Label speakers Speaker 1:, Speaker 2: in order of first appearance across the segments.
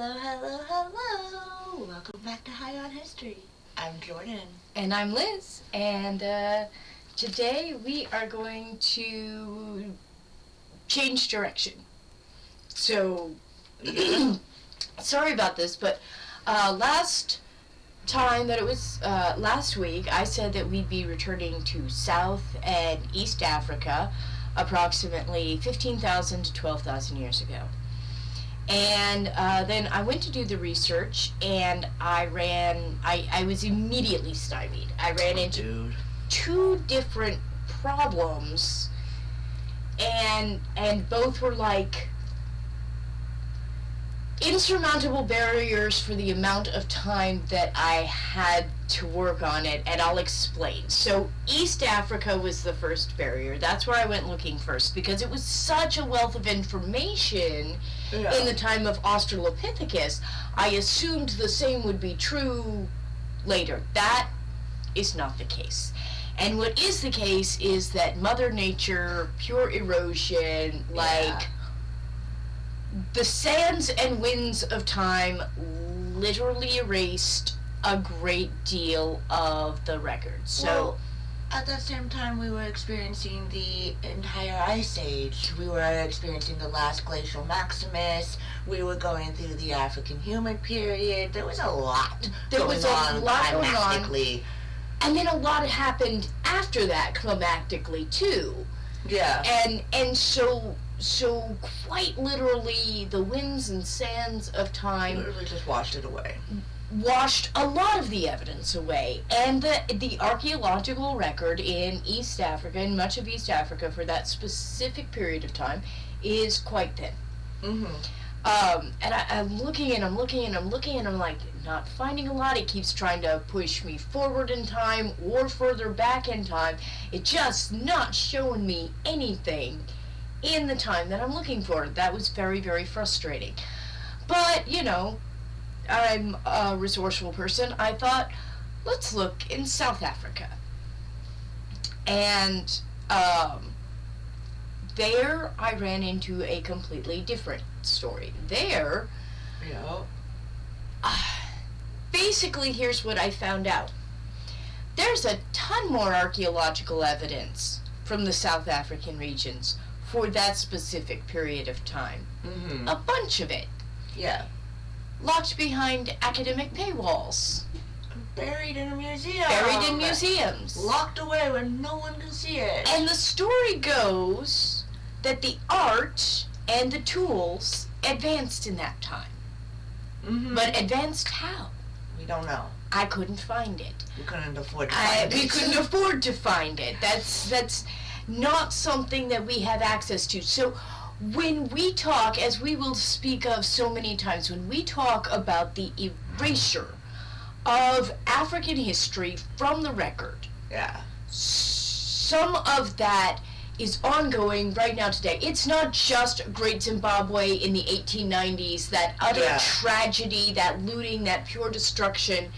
Speaker 1: Hello, hello, hello. Welcome back to High on History. I'm Jordan.
Speaker 2: And I'm Liz. And today we are going to change direction. So, sorry about this, but last time that it was last week, I said that we'd be returning to South and East Africa approximately 15,000 to 12,000 years ago. And then I went to do the research, and I was immediately stymied. I ran into two different problems, and both were like insurmountable barriers for the amount of time that I had to work on it, and I'll explain. So East Africa was the first barrier. That's where I went looking first, because it was such a wealth of information in the time of Australopithecus. I assumed the same would be true later. That is not the case. And what is the case is that Mother Nature, pure erosion, the sands and winds of time literally erased a great deal of the record. So,
Speaker 1: at that same time, we were experiencing the entire Ice Age. We were experiencing the last glacial maximus. We were going through the African human period. There was a lot going on climactically.
Speaker 2: And then a lot happened after that climactically, too.
Speaker 1: Yeah.
Speaker 2: And so quite literally, the winds and sands of time
Speaker 1: literally just washed it away.
Speaker 2: Washed a lot of the evidence away. And the archaeological record in East Africa, in much of East Africa for that specific period of time, is quite thin.
Speaker 1: Mm-hmm.
Speaker 2: And I'm looking and I'm like, not finding a lot. It keeps trying to push me forward in time or further back in time. It's just not showing me anything in the time that I'm looking for. That was very, very frustrating. But, I'm a resourceful person. I thought, let's look in South Africa. And there I ran into a completely different story. There, basically, here's what I found out. There's a ton more archaeological evidence from the South African regions for that specific period of time.
Speaker 1: Mm-hmm.
Speaker 2: A bunch of it.
Speaker 1: Yeah.
Speaker 2: Locked behind academic paywalls.
Speaker 1: Buried in a museum.
Speaker 2: Buried in museums.
Speaker 1: Locked away where no one can see it.
Speaker 2: And the story goes that the art and the tools advanced in that time.
Speaker 1: Mm-hmm.
Speaker 2: But advanced how?
Speaker 1: We don't know.
Speaker 2: I couldn't find it.
Speaker 1: We couldn't afford to find it.
Speaker 2: We couldn't afford to find it. That's not something that we have access to. So when we talk, as we will speak of so many times, when we talk about the erasure of African history from the record, some of that is ongoing right now today. It's not just Great Zimbabwe in the 1890s, that utter tragedy, that looting, that pure destruction,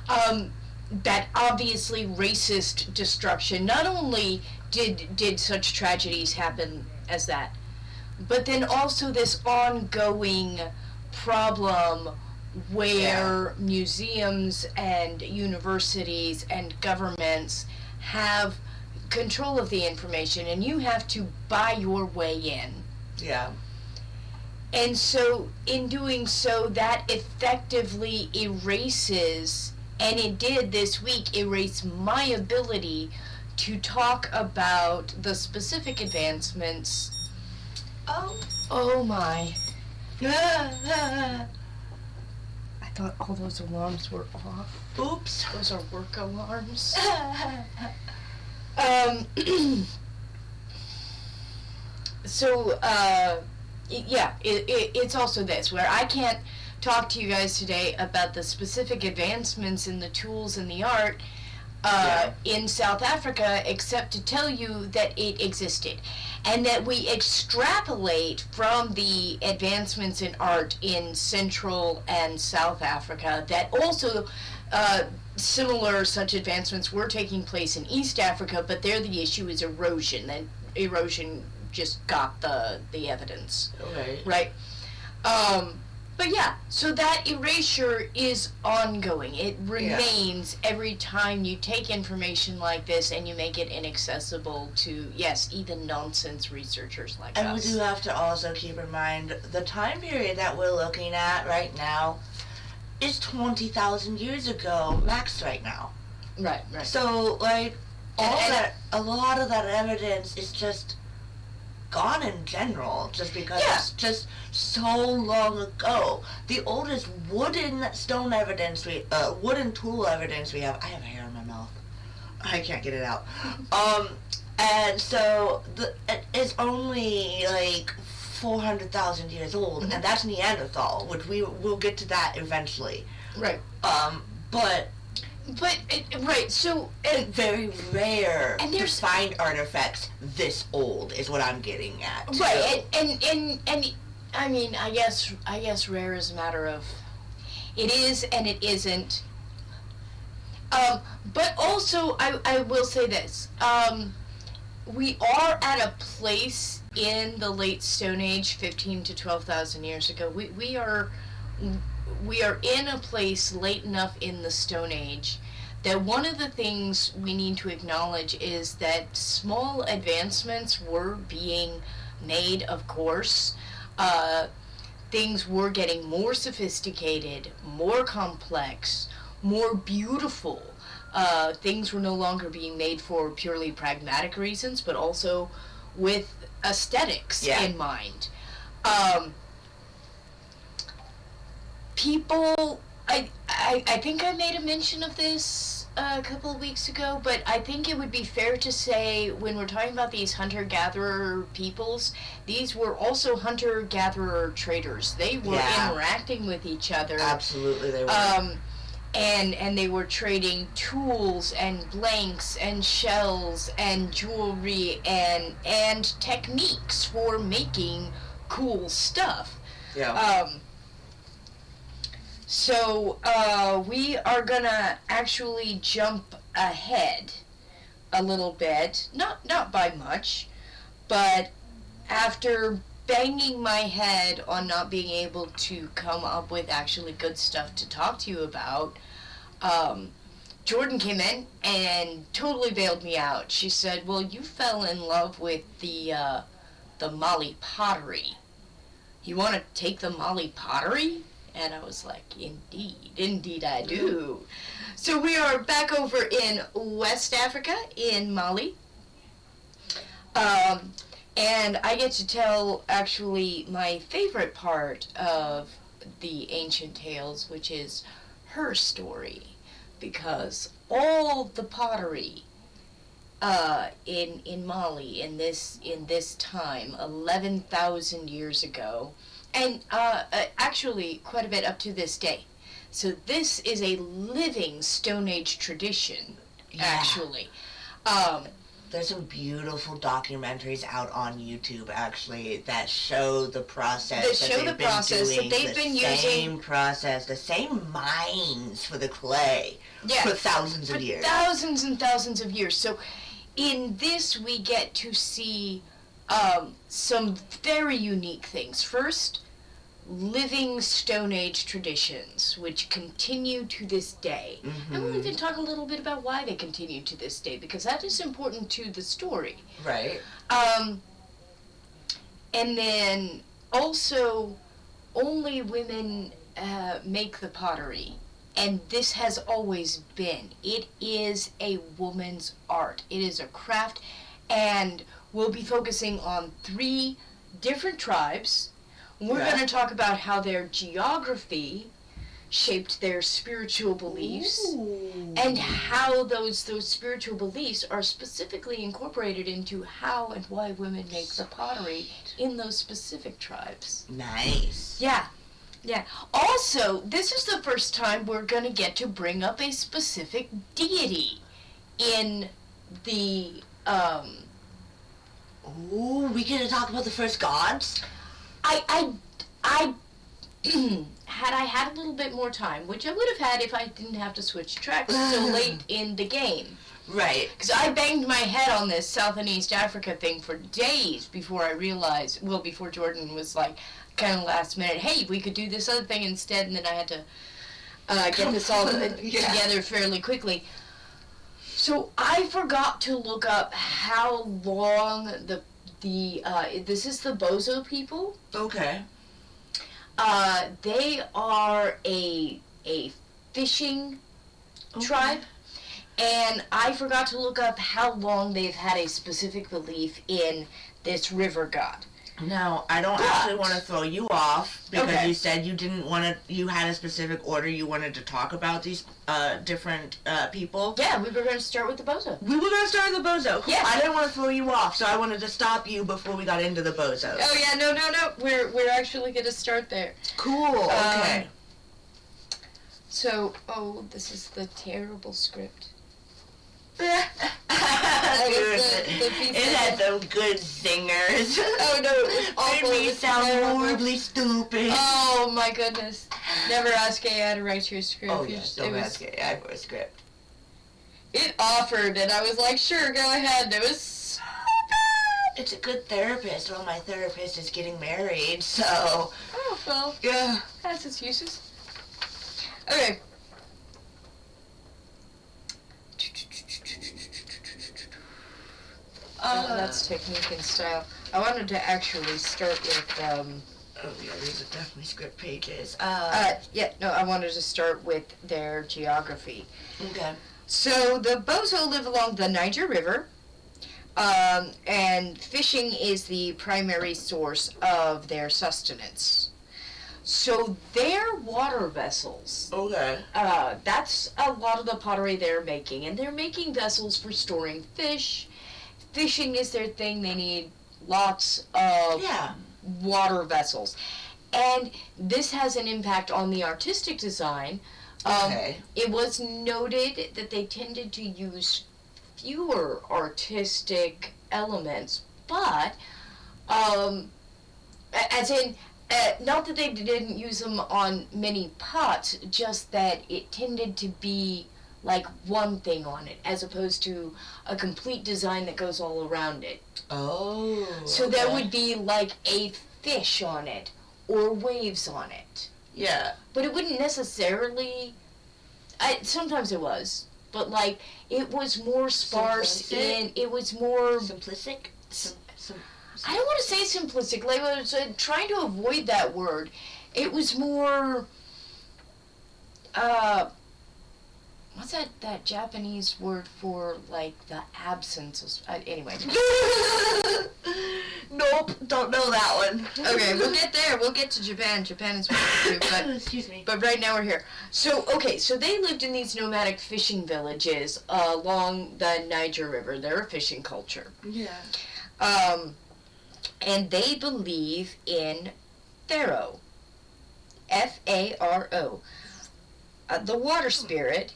Speaker 2: that obviously racist destruction. Not only did such tragedies happen as that, but then also this ongoing problem where museums and universities and governments have control of the information, and you have to buy your way in.
Speaker 1: Yeah.
Speaker 2: And so, in doing so, that effectively erases, and it did this week, erase my ability to talk about the specific advancements. Oh my. I thought all those alarms were off.
Speaker 1: Oops.
Speaker 2: Those are work alarms. It's also this, where I can't talk to you guys today about the specific advancements in the tools and the art in South Africa, except to tell you that it existed, and that we extrapolate from the advancements in art in Central and South Africa, that also similar such advancements were taking place in East Africa, but there the issue is erosion, and erosion just got the evidence.
Speaker 1: Okay.
Speaker 2: Right? But yeah, so that erasure is ongoing. It remains every time you take information like this and you make it inaccessible to, yes, even nonsense researchers like us.
Speaker 1: And we do have to also keep in mind the time period that we're looking at right now is 20,000 years ago, max right now.
Speaker 2: Right.
Speaker 1: So, like, a lot of that evidence is just gone in general, just because it's just so long ago. The oldest wooden tool evidence we have. I have hair in my mouth. I can't get it out. And so it's only like 400,000 years old, and that's Neanderthal, which we'll get to that eventually.
Speaker 2: Right. So
Speaker 1: it's very rare
Speaker 2: and
Speaker 1: to find artifacts this old, is what I'm getting at.
Speaker 2: Right, and I mean, I guess rare is a matter of it is and it isn't. But also, I will say this: we are at a place in the late Stone Age, 15 to 12,000 years ago. We are in a place late enough in the Stone Age that one of the things we need to acknowledge is that small advancements were being made, of course. Things were getting more sophisticated, more complex, more beautiful. Things were no longer being made for purely pragmatic reasons, but also with aesthetics in mind. People, I think I made a mention of this a couple of weeks ago, but I think it would be fair to say when we're talking about these hunter-gatherer peoples, these were also hunter-gatherer traders. They were interacting with each other.
Speaker 1: Absolutely, they were.
Speaker 2: And they were trading tools and blanks and shells and jewelry and techniques for making cool stuff.
Speaker 1: Yeah.
Speaker 2: So we are gonna actually jump ahead a little bit, not by much, but after banging my head on not being able to come up with actually good stuff to talk to you about, Jordan came in and totally bailed me out. She said, well, you fell in love with the Mali pottery. You want to take the Mali pottery? And I was like, indeed I do. So we are back over in West Africa, in Mali. And I get to tell, actually, my favorite part of the ancient tales, which is her story. Because all the pottery in Mali in this time, 11,000 years ago, and actually quite a bit up to this day. So this is a living Stone Age tradition, actually.
Speaker 1: There's some beautiful documentaries out on YouTube, actually, that show the process. They've been using the same process, the same mines for the clay for thousands of years.
Speaker 2: Thousands and thousands of years. So in this, we get to see some very unique things. First, living Stone Age traditions, which continue to this day. Mm-hmm. And we'll even talk a little bit about why they continue to this day, because that is important to the story.
Speaker 1: Right.
Speaker 2: And then also, only women make the pottery. And this has always been. It is a woman's art. It is a craft. And we'll be focusing on 3 different tribes. We're going to talk about how their geography shaped their spiritual beliefs. Ooh. And how those spiritual beliefs are specifically incorporated into how and why women make the pottery in those specific tribes.
Speaker 1: Nice.
Speaker 2: Yeah. Also, this is the first time we're going to get to bring up a specific deity in the
Speaker 1: we get to talk about the first gods?
Speaker 2: I had I had a little bit more time, which I would have had if I didn't have to switch tracks so late in the game.
Speaker 1: Right.
Speaker 2: Because I banged my head on this South and East Africa thing for days before I realized, before Jordan was like, kind of last minute, hey, we could do this other thing instead, and then I had to get this all together fairly quickly. So I forgot to look up how long this is the Bozo people.
Speaker 1: Okay.
Speaker 2: They are a fishing tribe, and I forgot to look up how long they've had a specific belief in this river god.
Speaker 1: Now, I don't actually want to throw you off because you said you didn't want to, you had a specific order you wanted to talk about these different people.
Speaker 2: Yeah, we were going to start with the Bozo.
Speaker 1: We were going to start with the Bozo.
Speaker 2: Yeah.
Speaker 1: I didn't want to throw you off, so I wanted to stop you before we got into the Bozos.
Speaker 2: Oh, yeah, no. We're actually going to start there.
Speaker 1: Cool, okay.
Speaker 2: So, this is the terrible script.
Speaker 1: It had some good singers.
Speaker 2: Oh no, it was awful.
Speaker 1: Made me sound horribly stupid.
Speaker 2: Oh my goodness. Never ask AI to write your script.
Speaker 1: Oh yes, don't ask AI for a script.
Speaker 2: It offered and I was like, sure, go ahead. It was so bad.
Speaker 1: It's a good therapist. Well, my therapist is getting married, so...
Speaker 2: Oh, well.
Speaker 1: Yeah.
Speaker 2: Has its uses. Okay. That's technique and style. I wanted to actually start with,
Speaker 1: Oh yeah, these are definitely script pages.
Speaker 2: I wanted to start with their geography.
Speaker 1: Okay.
Speaker 2: So the Bozo live along the Niger River, and fishing is the primary source of their sustenance. So their water vessels, that's a lot of the pottery they're making, and they're making vessels for storing fish. Fishing is their thing. They need lots of water vessels. And this has an impact on the artistic design. It was noted that they tended to use fewer artistic elements, but, as in, not that they didn't use them on many pots, just that it tended to be like one thing on it, as opposed to a complete design that goes all around it.
Speaker 1: Oh.
Speaker 2: So there would be like a fish on it, or waves on it.
Speaker 1: Yeah.
Speaker 2: But it wouldn't necessarily, sometimes it was, but like, it was more sparse it was more...
Speaker 1: Simplistic?
Speaker 2: I don't want to say simplistic, like I was trying to avoid that word. It was more, what's that Japanese word for, like, the absence of... anyway.
Speaker 1: Nope, don't know that one.
Speaker 2: Okay, we'll get there. We'll get to Japan. Japan is wonderful too, but...
Speaker 1: Excuse me.
Speaker 2: But right now we're here. So they lived in these nomadic fishing villages along the Niger River. They're a fishing culture.
Speaker 1: Yeah.
Speaker 2: And they believe in Pharaoh. Pharo. The water spirit.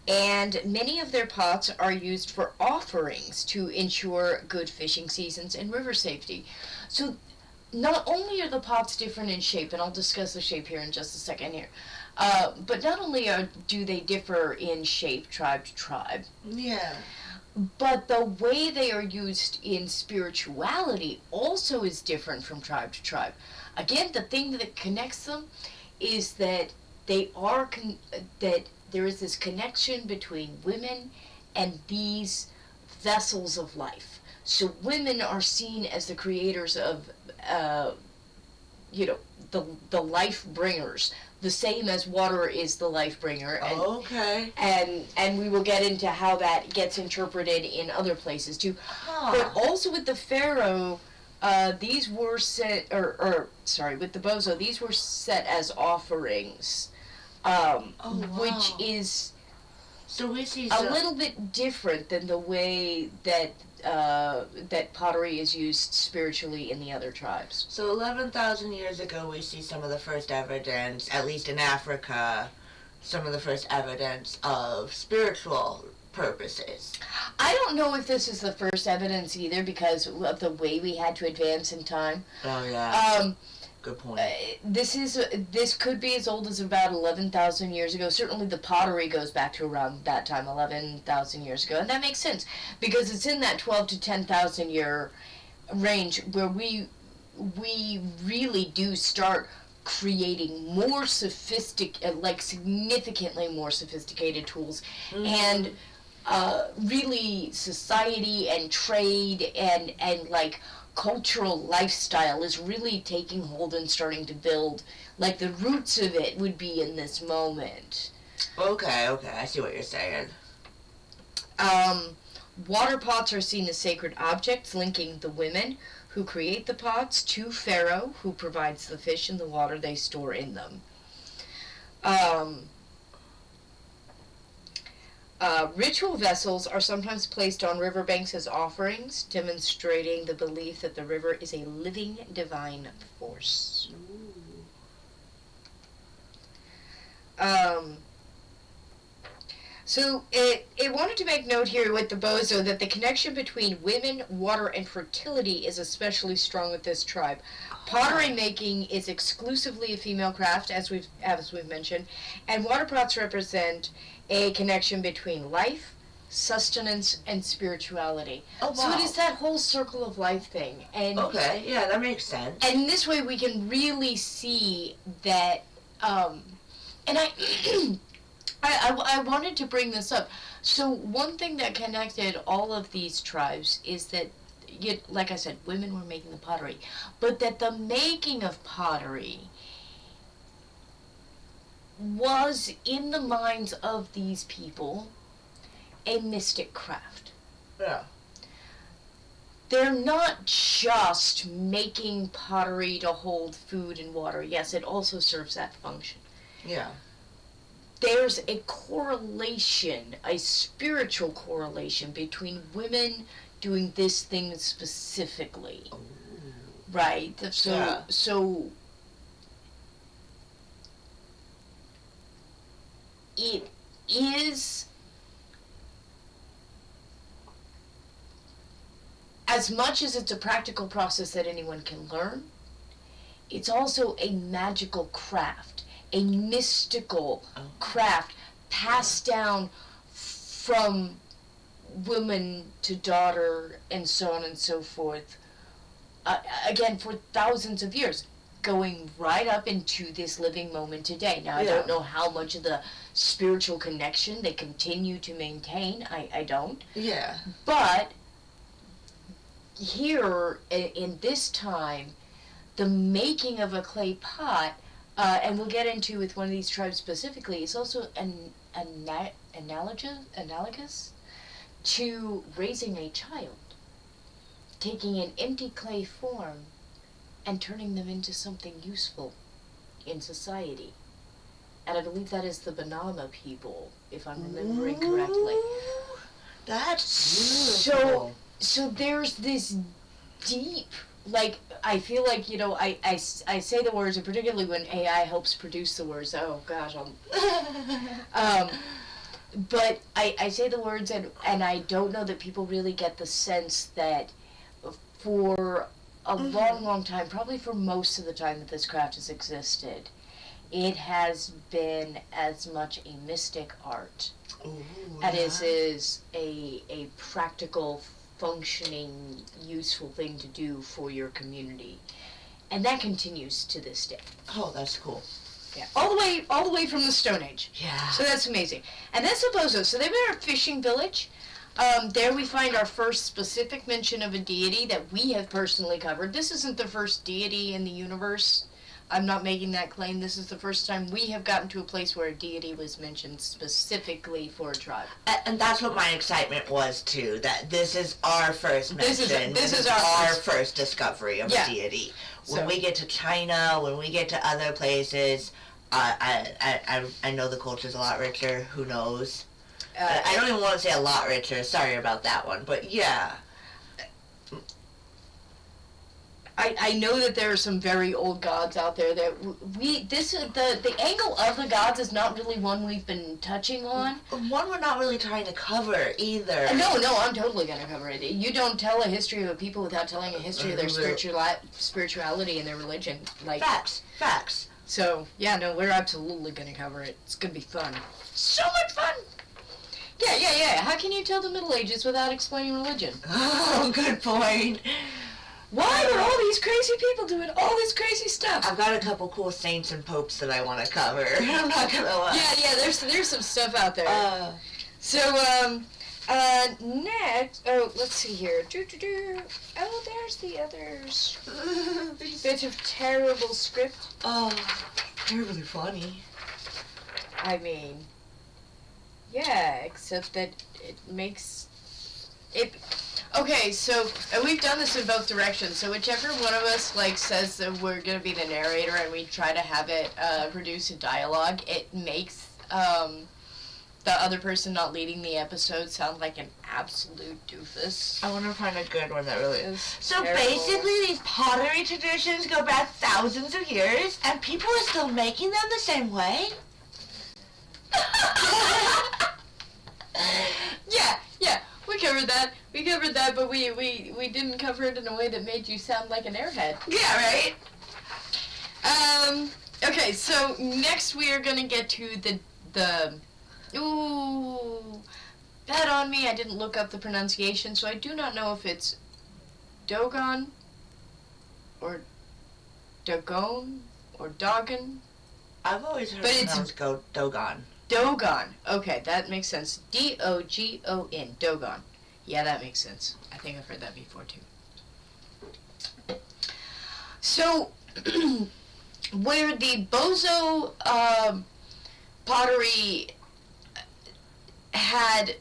Speaker 2: And many of their pots are used for offerings to ensure good fishing seasons and river safety. So not only are the pots different in shape, and I'll discuss the shape here in just a second here, but not only do they differ in shape tribe to tribe, but the way they are used in spirituality also is different from tribe to tribe. Again, the thing that connects them is that they are that there is this connection between women and these vessels of life. So women are seen as the creators of, the life bringers, the same as water is the life bringer. And we will get into how that gets interpreted in other places too. But also with the Pharaoh, these were set, with the Bozo, these were set as offerings. Which is
Speaker 1: so we see
Speaker 2: a little bit different than the way that that pottery is used spiritually in the other tribes.
Speaker 1: So 11,000 years ago we see some of the first evidence, at least in Africa, some of the first evidence of spiritual purposes.
Speaker 2: I don't know if this is the first evidence either because of the way we had to advance in time.
Speaker 1: Oh yeah. Good point.
Speaker 2: This could be as old as about 11,000 years ago. Certainly the pottery goes back to around that time, 11,000 years ago. And that makes sense because it's in that 12 to 10,000 year range where we we really do start creating more significantly more sophisticated tools, and really society and trade and like cultural lifestyle is really taking hold and starting to build. Like the roots of it would be in this moment.
Speaker 1: Okay, I see what you're saying.
Speaker 2: Water pots are seen as sacred objects, linking the women who create the pots to Pharaoh, who provides the fish and the water they store in them. Ritual vessels are sometimes placed on riverbanks as offerings, demonstrating the belief that the river is a living divine force. So it wanted to make note here with the bozo that the connection between women, water, and fertility is especially strong with this tribe. Pottery making is exclusively a female craft, as we've mentioned, and water pots represent a connection between life, sustenance, and spirituality.
Speaker 1: Oh, wow.
Speaker 2: So it is that whole circle of life thing. And
Speaker 1: okay, yeah, that makes sense.
Speaker 2: And in this way we can really see that, and I wanted to bring this up. So one thing that connected all of these tribes is that, like I said, women were making the pottery, but that the making of pottery was, in the minds of these people, a mystic craft.
Speaker 1: Yeah.
Speaker 2: They're not just making pottery to hold food and water. Yes, it also serves that function.
Speaker 1: Yeah.
Speaker 2: There's a correlation, a spiritual correlation between women doing this thing specifically.
Speaker 1: Ooh.
Speaker 2: Right? So it is, as much as it's a practical process that anyone can learn, it's also a magical craft, a mystical craft passed down from woman to daughter and so on and so forth, again, for thousands of years, going right up into this living moment today. Now, I don't know how much of the spiritual connection they continue to maintain. I don't.
Speaker 1: Yeah.
Speaker 2: But here, in this time, the making of a clay pot, and we'll get into with one of these tribes specifically, is also analogous to raising a child, taking an empty clay form and turning them into something useful in society. And I believe that is the Banama people, if I'm remembering correctly.
Speaker 1: That's beautiful.
Speaker 2: So there's this deep, like, I feel like, I say the words, and particularly when AI helps produce the words, oh gosh, but I say the words, and I don't know that people really get the sense that for a long time, probably for most of the time that this craft has existed, it has been as much a mystic art as it is a practical, functioning, useful thing to do for your community. And that continues to this day.
Speaker 1: Oh, that's cool.
Speaker 2: Yeah, all the way from the Stone Age.
Speaker 1: Yeah.
Speaker 2: So that's amazing. And that's the Bozo. So they were a fishing village. There we find our first specific mention of a deity that we have personally covered. This isn't the first deity in the universe. I'm not making that claim. This is the first time we have gotten to a place where a deity was mentioned specifically for a tribe.
Speaker 1: And that's what my excitement was too, that this is our first mention.
Speaker 2: This is
Speaker 1: our first discovery of a deity. When we get to China, when we get to other places, I know the culture's a lot richer. Who knows? I don't even want to say a lot richer. Sorry about that one. But yeah.
Speaker 2: I know that there are some very old gods out there that the angle of the gods is not really one we've been touching on.
Speaker 1: One we're not really trying to cover either.
Speaker 2: No, I'm totally going to cover it. You don't tell a history of a people without telling a history of their spirituality and their religion. Like
Speaker 1: Facts.
Speaker 2: So, yeah, no, we're absolutely going to cover it. It's going to be fun. So much fun! Yeah. How can you tell the Middle Ages without explaining religion?
Speaker 1: Oh, good point.
Speaker 2: Why are all these crazy people doing all this crazy stuff?
Speaker 1: I've got a couple cool saints and popes that I want to cover. I'm not gonna lie.
Speaker 2: Yeah, there's some stuff out there. Next, let's see here. Oh, there's the others. Bit of terrible script.
Speaker 1: Oh, they're really funny.
Speaker 2: I mean, yeah, except that it makes it. Okay, so we've done this in both directions. So whichever one of us says that we're gonna be the narrator and we try to have it produce a dialogue, it makes the other person not leading the episode sound like an absolute doofus.
Speaker 1: I want to find a good one that really is. So
Speaker 2: terrible.
Speaker 1: basically, these pottery traditions go back thousands of years, and people are still making them the same way?
Speaker 2: Yeah, we covered that, but we didn't cover it in a way that made you sound like an airhead.
Speaker 1: Yeah, right?
Speaker 2: Okay, so next we are gonna get to the ooh, bad on me, I didn't look up the pronunciation, so I do not know if it's Dogon, or Dagon, or Dogon.
Speaker 1: I've always heard
Speaker 2: But
Speaker 1: it
Speaker 2: it's
Speaker 1: Dogon.
Speaker 2: Dogon. Okay, that makes sense. Dogon. Dogon. Yeah, that makes sense. I think I've heard that before, too. So, where the Bozo pottery had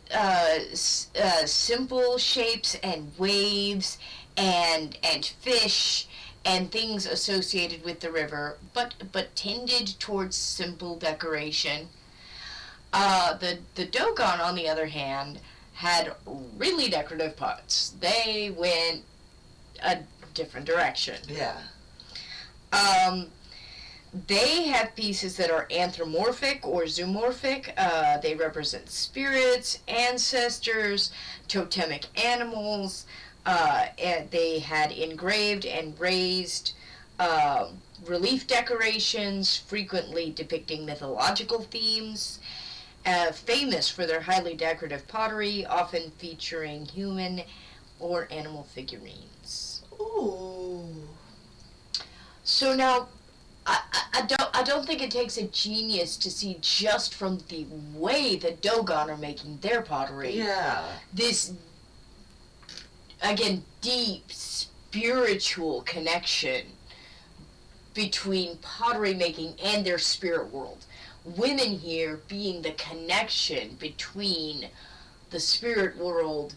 Speaker 2: simple shapes and waves and fish and things associated with the river, but tended towards simple decoration. The Dogon, on the other hand, had really decorative pots. They went a different direction.
Speaker 1: Yeah.
Speaker 2: They have pieces that are anthropomorphic or zoomorphic. They represent spirits, ancestors, totemic animals. And they had engraved and raised relief decorations, frequently depicting mythological themes. Famous for their highly decorative pottery, often featuring human or animal figurines.
Speaker 1: Ooh.
Speaker 2: So now, I don't think it takes a genius to see just from the way the Dogon are making their pottery.
Speaker 1: Yeah.
Speaker 2: This, again, deep spiritual connection between pottery making and their spirit world. Women here being the connection between the spirit world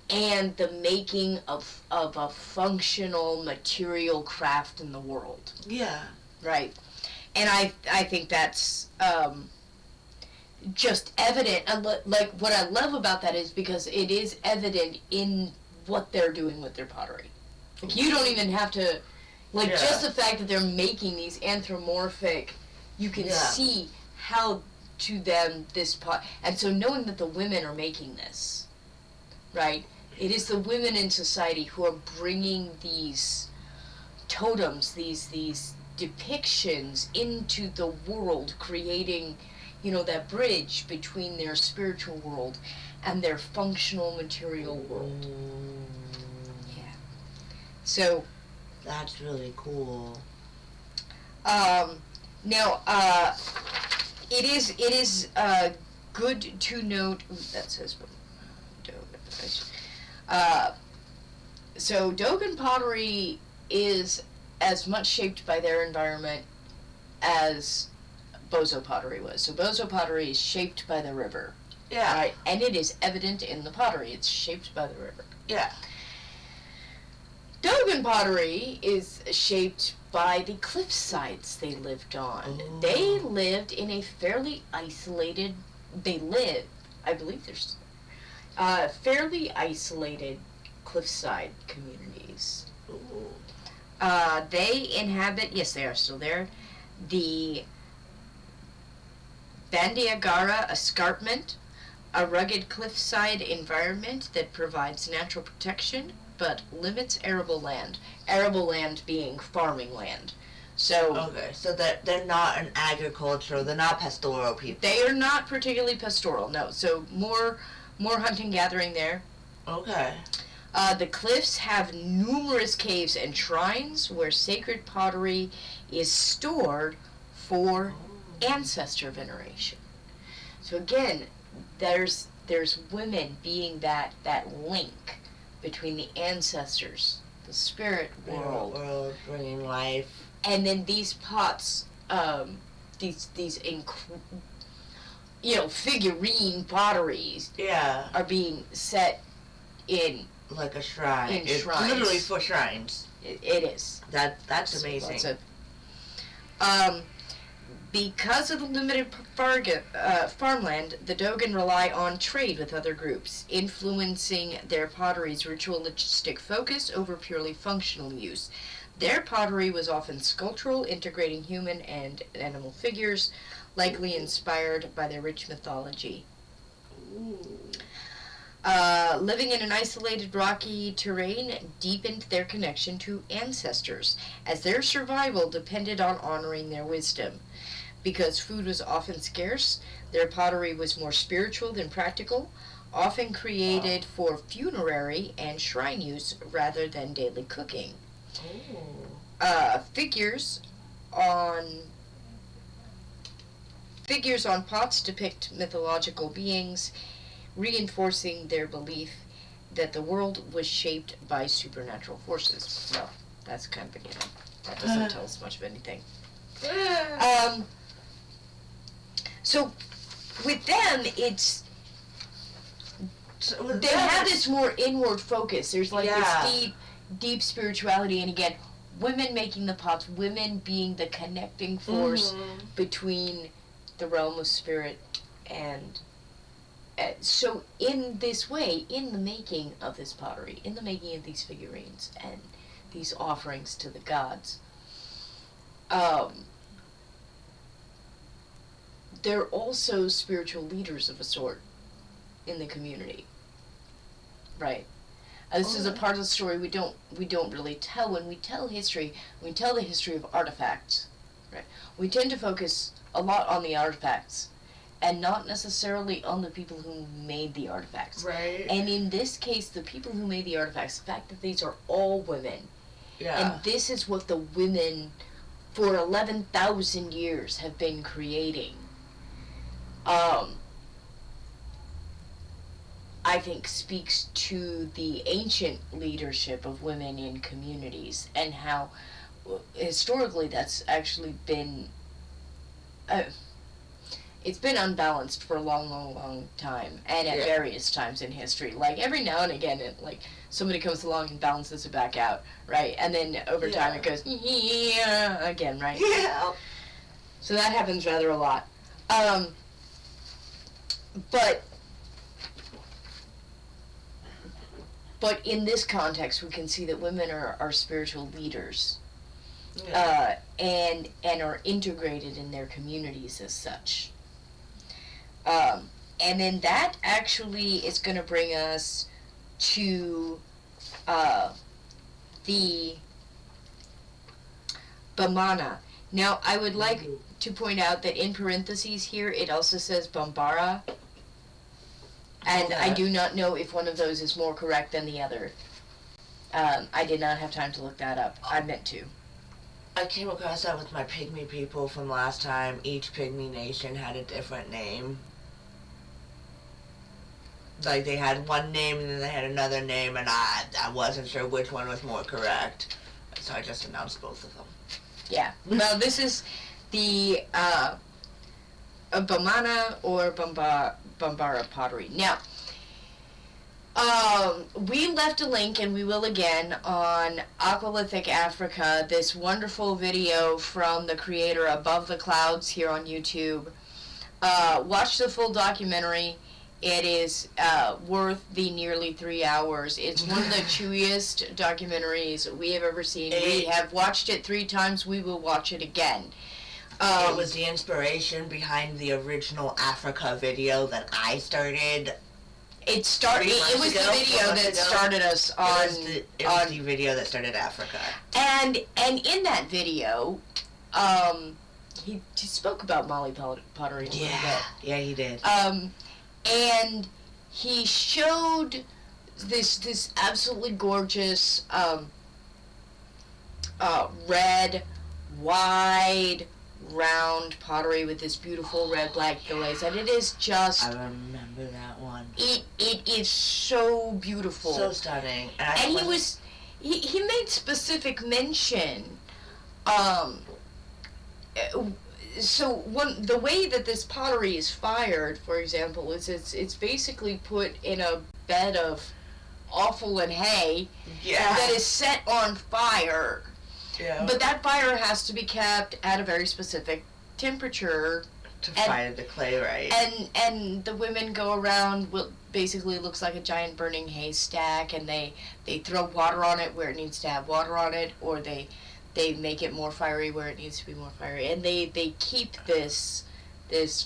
Speaker 2: and the making of a functional material craft in the world.
Speaker 1: Yeah.
Speaker 2: Right. And I think that's just evident. And like, what I love about that is because it is evident in what they're doing with their pottery. Like, you don't even have to, just the fact that they're making these anthropomorphic, you can see how to them this pot. And so knowing that the women are making this, right? It is the women in society who are bringing these totems, these depictions into the world, creating, that bridge between their spiritual world and their functional material world. Yeah. So
Speaker 1: that's really cool.
Speaker 2: Now, it is good to note. That says so Dogon pottery is as much shaped by their environment as Bozo pottery was. So Bozo pottery is shaped by the river.
Speaker 1: Yeah.
Speaker 2: Right? And it is evident in the pottery. It's shaped by the river.
Speaker 1: Yeah.
Speaker 2: Dogon pottery is shaped by the cliff sides they lived on.
Speaker 1: Ooh.
Speaker 2: They lived in a fairly isolated, I believe there's fairly isolated cliffside communities.
Speaker 1: Ooh.
Speaker 2: They inhabit, yes, they are still there, the Bandiagara escarpment, a rugged cliffside environment that provides natural protection but limits arable land. Arable land being farming land. So
Speaker 1: okay, so they're not an agricultural, they're not pastoral people.
Speaker 2: They are not particularly pastoral, no. So more hunting gathering there.
Speaker 1: Okay.
Speaker 2: The cliffs have numerous caves and shrines where sacred pottery is stored for ancestor veneration. So again, there's women being that link between the ancestors, the spirit world,
Speaker 1: bringing life,
Speaker 2: and then these pots, these figurine potteries, are being set in
Speaker 1: like a shrine.
Speaker 2: It's
Speaker 1: shrines. Literally for shrines.
Speaker 2: It is.
Speaker 1: That's amazing.
Speaker 2: Because of the limited farmland, the Dogon rely on trade with other groups, influencing their pottery's ritualistic focus over purely functional use. Their pottery was often sculptural, integrating human and animal figures, likely inspired by their rich mythology. Living in an isolated rocky terrain deepened their connection to ancestors, as their survival depended on honoring their wisdom. Because food was often scarce, their pottery was more spiritual than practical, often created for funerary and shrine use rather than daily cooking. Figures on pots depict mythological beings, reinforcing their belief that the world was shaped by supernatural forces. Well, that's kind of a given. That doesn't tell us much of anything. So, with them, they have this more inward focus. There's like this deep spirituality, and again, women making the pots, women being the connecting force between the realm of spirit and so in this way, in the making of this pottery, in the making of these figurines and these offerings to the gods, they're also spiritual leaders of a sort in the community, right? This is a part of the story we don't really tell when we tell history. When we tell the history of artifacts, right? We tend to focus a lot on the artifacts, and not necessarily on the people who made the artifacts.
Speaker 1: Right.
Speaker 2: And in this case, the people who made the artifacts, the fact that these are all women, and this is what the women for 11,000 years have been creating. I think speaks to the ancient leadership of women in communities and how historically that's actually been it's been unbalanced for a long time, and at various times in history. Like every now and again, somebody comes along and balances it back out, right? And then over time it goes again, right?
Speaker 1: Yeah.
Speaker 2: So that happens rather a lot. But in this context, we can see that women are spiritual leaders, and are integrated in their communities as such. And then that actually is going to bring us to the Bamana. Now, I would like to point out that in parentheses here, it also says Bambara. And I do not know if one of those is more correct than the other. I did not have time to look that up. I meant to.
Speaker 1: I came across that with my pygmy people from last time. Each pygmy nation had a different name. Like, they had one name and then they had another name, and I wasn't sure which one was more correct. So I just announced both of them.
Speaker 2: Yeah. Well, this is the Bamana or Bambara pottery. Now, we left a link, and we will again, on Aqualithic Africa, this wonderful video from the creator Above the Clouds here on YouTube. Watch the full documentary. It is worth the nearly 3 hours. It's one of the chewiest documentaries we have ever seen. We have watched it 3 times. We will watch it again.
Speaker 1: It was the inspiration behind the original Africa video that I started.
Speaker 2: It was the video that started us on.
Speaker 1: It was the video that started Africa.
Speaker 2: And in that video, he spoke about Mali pottery a little bit.
Speaker 1: Yeah, he did.
Speaker 2: And he showed this absolutely gorgeous red, wide, round pottery with this beautiful red black glaze, and it is just.
Speaker 1: I remember that one.
Speaker 2: It is so beautiful,
Speaker 1: so stunning,
Speaker 2: and he made specific mention. So the way that this pottery is fired, for example, is it's basically put in a bed of offal and hay that is set on fire.
Speaker 1: Yeah.
Speaker 2: But that fire has to be kept at a very specific temperature
Speaker 1: to fire the clay right.
Speaker 2: And the women go around what basically looks like a giant burning haystack, and they throw water on it where it needs to have water on it, or they make it more fiery where it needs to be more fiery, and they keep this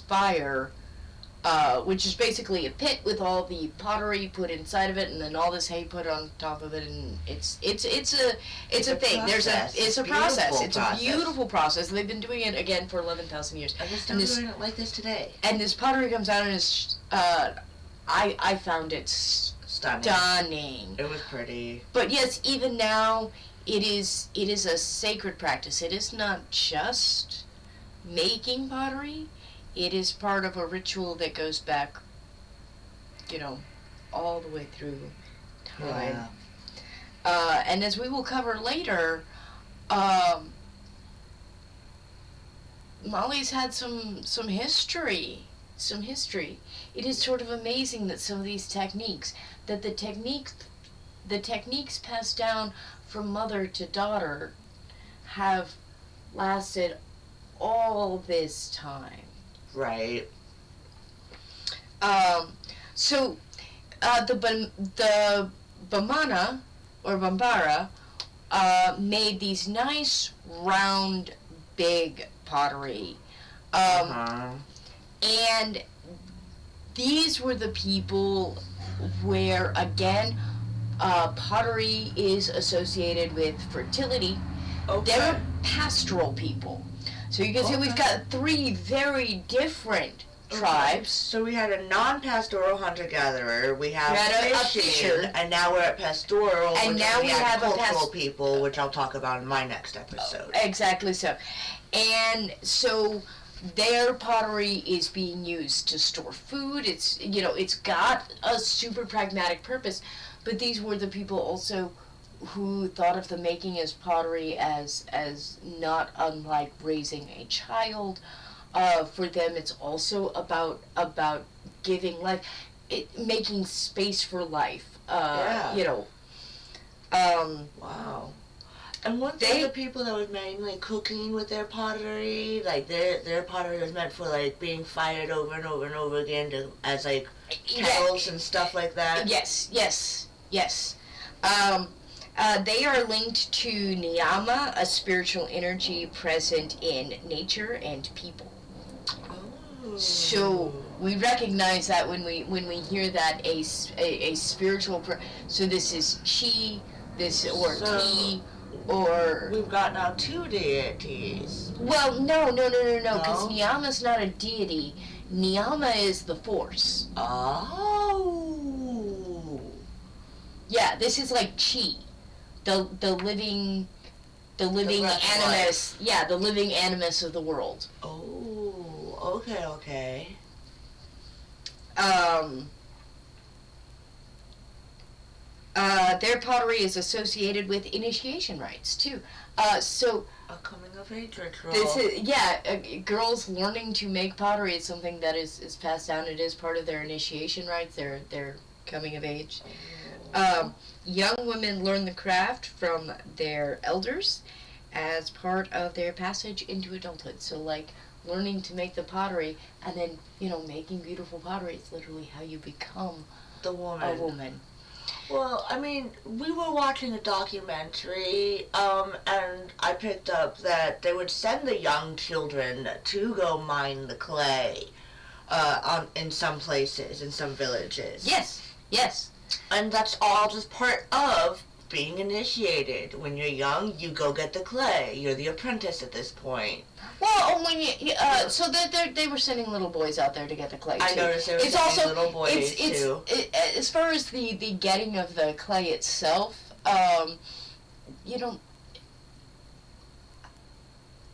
Speaker 2: fire, which is basically a pit with all the pottery put inside of it, and then all this hay put on top of it, and it's a thing.
Speaker 1: Process.
Speaker 2: It's a process. It's a beautiful process. They've been doing it again for 11,000 years.
Speaker 1: And they're still doing it like this today.
Speaker 2: And this pottery comes out and is I found it stunning.
Speaker 1: It was pretty.
Speaker 2: But yes, even now it is a sacred practice. It is not just making pottery. It is part of a ritual that goes back, all the way through time.
Speaker 1: Yeah.
Speaker 2: And as we will cover later, Molly's had some history. It is sort of amazing that some of these techniques, the techniques passed down from mother to daughter have lasted all this time.
Speaker 1: Right.
Speaker 2: So the Bamana or Bambara made these nice round big pottery. And these were the people where, again, pottery is associated with fertility.
Speaker 1: Okay.
Speaker 2: They're pastoral people. So you can see we've got three very different tribes.
Speaker 1: So we had a non-pastoral hunter-gatherer, we have
Speaker 2: a
Speaker 1: fishing,
Speaker 2: fisher,
Speaker 1: and now we're at pastoral,
Speaker 2: and now we have
Speaker 1: cultural people, which I'll talk about in my next episode.
Speaker 2: Exactly so. And so their pottery is being used to store food. It's got a super pragmatic purpose, but these were the people also who thought of the making as pottery as not unlike raising a child. For them, it's also about giving life, making space for life.
Speaker 1: Wow. And weren't they the people that was mainly cooking with their pottery? Like their pottery was meant for like being fired over and over and over again as like kettles and stuff like that?
Speaker 2: Yes. They are linked to Niyama, a spiritual energy present in nature and people.
Speaker 1: Oh.
Speaker 2: So we recognize that when we hear that a spiritual. So this is chi, ki, or
Speaker 1: we've got now two deities.
Speaker 2: Well, no, because Niyama's not a deity. Niyama is the force.
Speaker 1: Oh.
Speaker 2: Yeah, this is like chi. The living animus.
Speaker 1: Life.
Speaker 2: Yeah, the living animus of the world.
Speaker 1: Oh, okay.
Speaker 2: Their pottery is associated with initiation rites too. So
Speaker 1: a coming of age ritual.
Speaker 2: This is girls learning to make pottery is something that is passed down. It is part of their initiation rites. Their coming of age. Young women learn the craft from their elders as part of their passage into adulthood. So, like, learning to make the pottery and then, making beautiful pottery is literally how you become
Speaker 1: a woman. Well, I mean, we were watching a documentary, and I picked up that they would send the young children to go mine the clay, in some places, in some villages.
Speaker 2: Yes.
Speaker 1: And that's all just part of being initiated. When you're young, you go get the clay. You're the apprentice at this point.
Speaker 2: Well, when so they were sending little boys out there to get the clay too.
Speaker 1: I noticed they were sending little boys too.
Speaker 2: As far as the getting of the clay itself, you don't.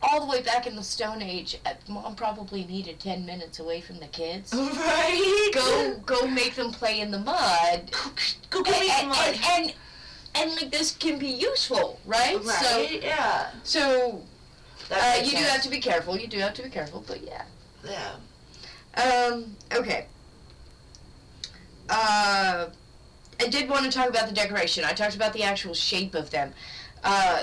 Speaker 2: All the way back in the Stone Age, Mom probably needed 10 minutes away from the kids.
Speaker 1: Right.
Speaker 2: Go make them play in the mud.
Speaker 1: Go play in the mud.
Speaker 2: And like this can be useful, right?
Speaker 1: Right. So, yeah.
Speaker 2: So you do
Speaker 1: sense.
Speaker 2: have to be careful. You do have to be careful, but yeah.
Speaker 1: Yeah.
Speaker 2: Okay. I did want to talk about the decoration. I talked about the actual shape of them.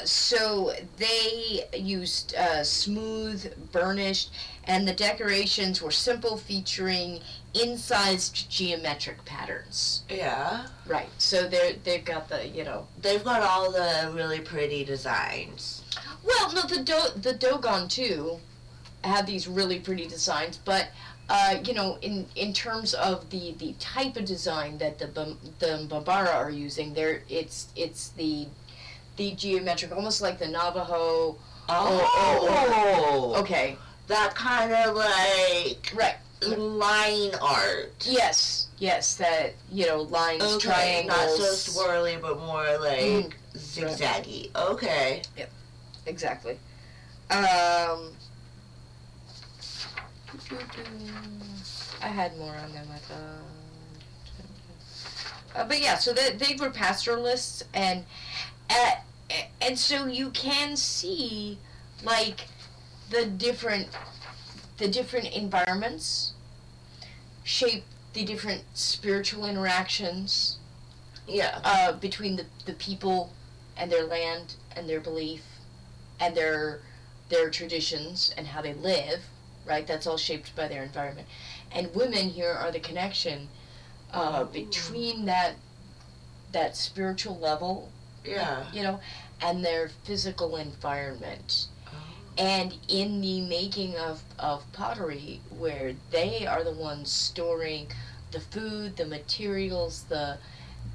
Speaker 2: So they used smooth, burnished, and the decorations were simple, featuring incised geometric patterns.
Speaker 1: Yeah.
Speaker 2: Right. So they've got the, you know.
Speaker 1: They've got all the really pretty designs.
Speaker 2: Well, no, the Dogon too have these really pretty designs, but you know, in terms of the type of design that the Bambara are using, it's the geometric, almost like the Navajo.
Speaker 1: Oh.
Speaker 2: Okay.
Speaker 1: That kind of like
Speaker 2: Right.
Speaker 1: line art.
Speaker 2: Yes. That, you know, lines,
Speaker 1: Okay,
Speaker 2: triangles.
Speaker 1: not so swirly, but more like zigzaggy. Okay.
Speaker 2: Yep. Exactly. I had more on them, I thought. But yeah, so they were pastoralists, and so you can see like the different environments shape the different spiritual interactions.
Speaker 1: Yeah.
Speaker 2: Between the people and their land and their belief and their traditions and how they live, right? That's all shaped by their environment. And women here are the connection between that spiritual level,
Speaker 1: Yeah.
Speaker 2: you know, and their physical environment. And in the making of pottery, where they are the ones storing the food, the materials,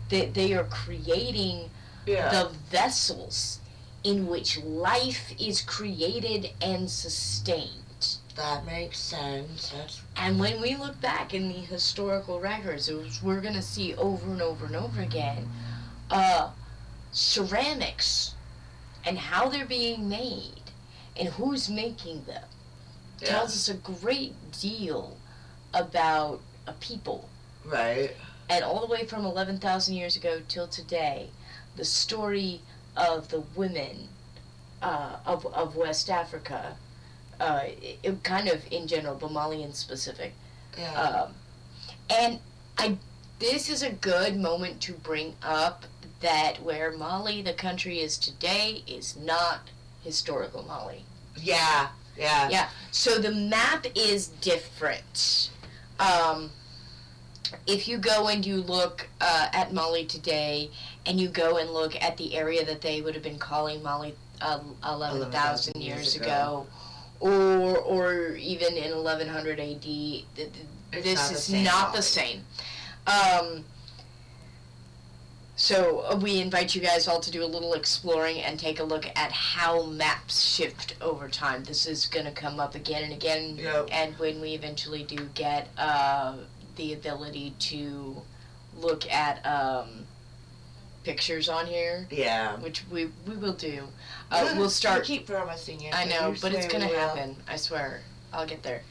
Speaker 2: they are creating the vessels in which life is created and sustained.
Speaker 1: That makes sense.
Speaker 2: And when we look back in the historical records, we're going to see over and over and over again ceramics and how they're being made and who's making them. Tells us a great deal about a people.
Speaker 1: Right.
Speaker 2: And all the way from 11,000 years ago till today, the story of the women of West Africa, it kind of in general, but Mali in specific.
Speaker 1: Yeah.
Speaker 2: And this is a good moment to bring up that where Mali, the country, is today is not historical Mali.
Speaker 1: Yeah.
Speaker 2: So the map is different. If you go and you look at Mali today, and you go and look at the area that they would have been calling Mali 11,000 years ago, or even in 1100 AD, this is not the same. So we invite you guys all to do a little exploring and take a look at how maps shift over time. This is going to come up again and again, and when we eventually do get the ability to look at pictures on here, which we will do. We'll start.
Speaker 1: You keep promising it.
Speaker 2: I know, but it's going to happen. I swear, I'll get there.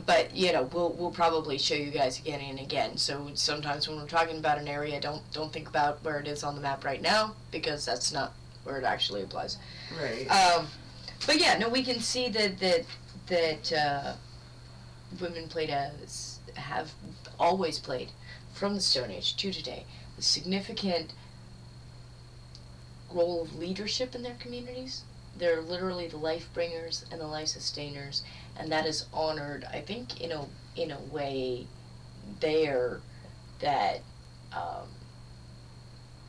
Speaker 2: But you know, we'll probably show you guys again and again. So sometimes when we're talking about an area, don't think about where it is on the map right now, because that's not where it actually applies.
Speaker 1: Right.
Speaker 2: But yeah, no, we can see that women have always played from the Stone Age to today a significant role of leadership in their communities. They're literally the life bringers and the life sustainers, and that is honored, I think, in a way there that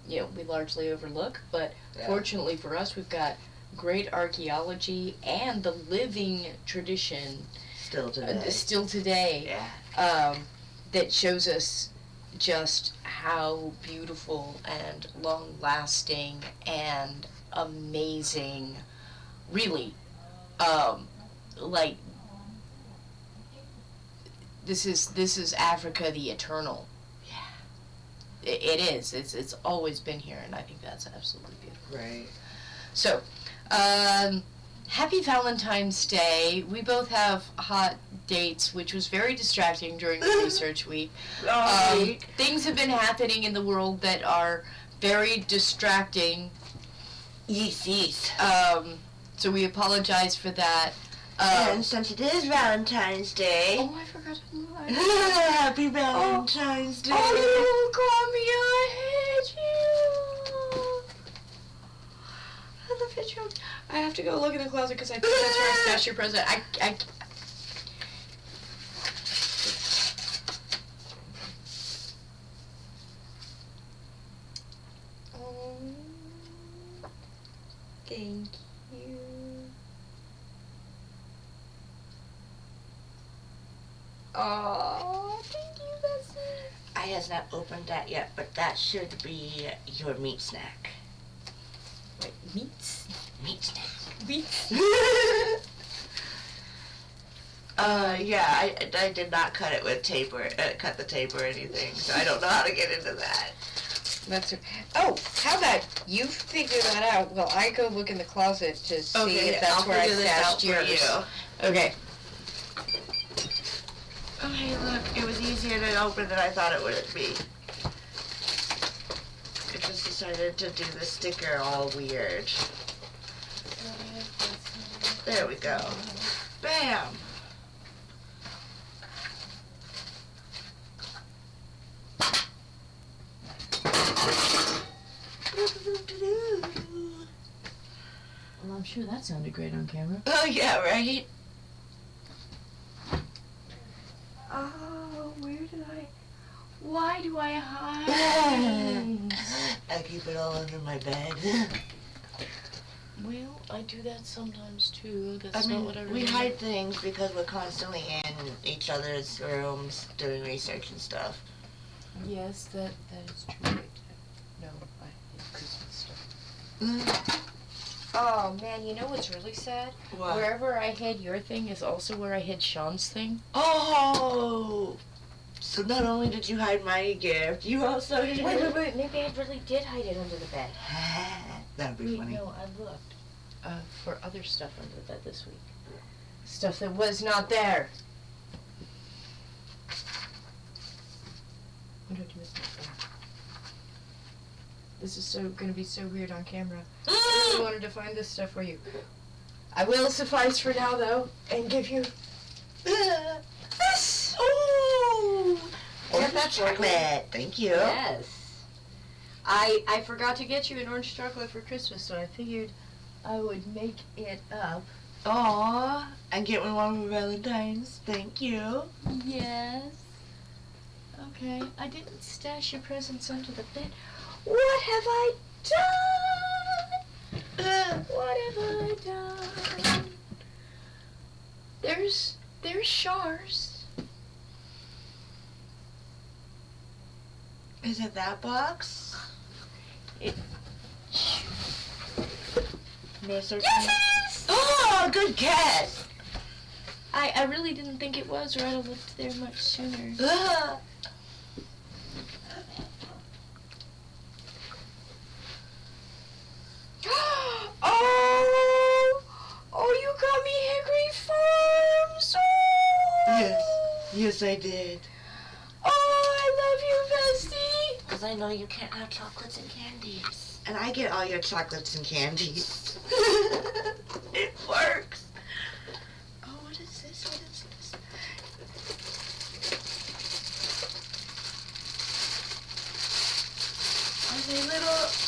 Speaker 2: you know, we largely overlook. But fortunately for us, we've got great archaeology and the living tradition
Speaker 1: still today.
Speaker 2: That shows us just how beautiful and long-lasting and amazing, really, like, this is Africa the eternal.
Speaker 1: Yeah.
Speaker 2: It is. It's always been here, and I think that's absolutely beautiful.
Speaker 1: Right.
Speaker 2: So, happy Valentine's Day. We both have hot dates, which was very distracting during the research week. Things have been happening in the world that are very distracting.
Speaker 1: Yes.
Speaker 2: So we apologize for that.
Speaker 1: And since it is Valentine's Day.
Speaker 2: Oh, I forgot to move.
Speaker 1: Happy Valentine's Day.
Speaker 2: Oh, you call me, I hate you. I love it. I have to go look in the closet because I think that's where I stashed your present. I Thank you. Oh, thank you, Bessie.
Speaker 1: I has not opened that yet, but that should be your meat snack.
Speaker 2: Wait, meats?
Speaker 1: Meat snack.
Speaker 2: Meats?
Speaker 1: Yeah, I did not cut it with tape or cut the tape or anything, so I don't know how to get into that.
Speaker 2: That's it. Oh, how about you figure that out while I go look in the closet to see if that's where I stashed yours. Okay.
Speaker 1: Okay, look, it was easier to open than I thought it would be. It just decided to do the sticker all weird. There we go. Bam!
Speaker 2: Well, I'm sure that sounded great on camera.
Speaker 1: Oh, yeah, right?
Speaker 2: Oh, why do I hide?
Speaker 1: I keep it all under my bed.
Speaker 2: Well, I do that sometimes too. That's
Speaker 1: I mean,
Speaker 2: not what I really
Speaker 1: we hide things because we're constantly in each other's rooms doing research and stuff.
Speaker 2: Yes, that is true. No, I hate Christmas stuff. Oh man, you know what's really sad?
Speaker 1: What?
Speaker 2: Wherever I hid your thing is also where I hid Sean's thing.
Speaker 1: Oh! So not only did you hide my gift, you also hid
Speaker 2: Wait, maybe I really did hide it under the bed.
Speaker 1: That'd be funny.
Speaker 2: No, I looked for other stuff under the bed this week. Stuff that was not there. What did I do with my phone? This is gonna be so weird on camera. I really wanted to find this stuff for you. I will suffice for now though, and give you
Speaker 1: This! Ooh!
Speaker 2: Get that
Speaker 1: chocolate. Thank you.
Speaker 2: Yes. I forgot to get you an orange chocolate for Christmas, so I figured I would make it up.
Speaker 1: Aw, and get one for Valentine's. Thank you.
Speaker 2: Yes. Okay, I didn't stash your presents under the bed. What have I done? What have I done? There's Shars.
Speaker 1: Is it that box?
Speaker 2: It.
Speaker 1: Yes, it
Speaker 2: Yes!
Speaker 1: Oh, good guess.
Speaker 2: I really didn't think it was, or I'd have looked there much sooner. Oh, you got me Hickory Farms.
Speaker 1: Yes, I did.
Speaker 2: Oh, I love you, bestie.
Speaker 1: Because I know you can't have chocolates and candies. And I get all your chocolates and candies. It works. Oh, what is this? What is this?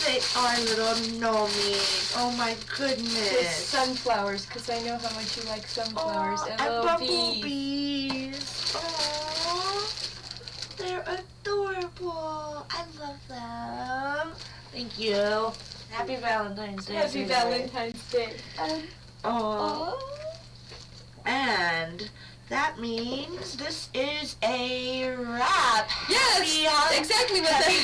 Speaker 1: They are little gnomies. Oh my
Speaker 2: With
Speaker 1: goodness.
Speaker 2: sunflowers, because I know how much you like sunflowers and little bees.
Speaker 1: bumblebees. Oh, they're adorable. I love them. Thank you. Happy Valentine's Day.
Speaker 2: Happy Valentine's Day.
Speaker 1: Oh. And that means this is a wrap.
Speaker 2: Yes, exactly what
Speaker 1: Happy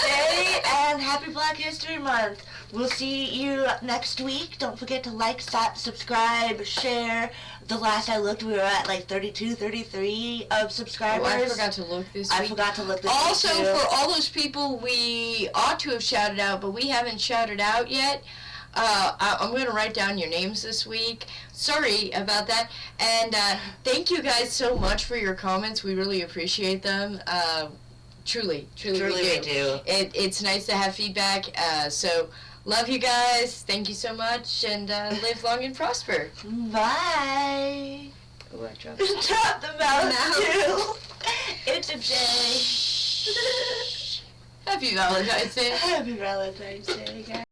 Speaker 1: Day and happy Black History Month. We'll see you next week. Don't forget to like, subscribe, share. The last I looked, we were at like 32, 33 of subscribers.
Speaker 2: Oh, I forgot to look this week.
Speaker 1: I forgot to look this
Speaker 2: also,
Speaker 1: week, too.
Speaker 2: for all those people we ought to have shouted out, but we haven't shouted out yet, I'm going to write down your names this week. Sorry about that. And thank you guys so much for your comments. We really appreciate them. Truly we do. It's nice to have feedback. So love you guys. Thank you so much. And live long and prosper.
Speaker 1: Bye.
Speaker 2: Oh, I dropped
Speaker 1: Drop the mouse too. It's a day.
Speaker 2: Happy Valentine's Day.
Speaker 1: Happy Valentine's Day, guys.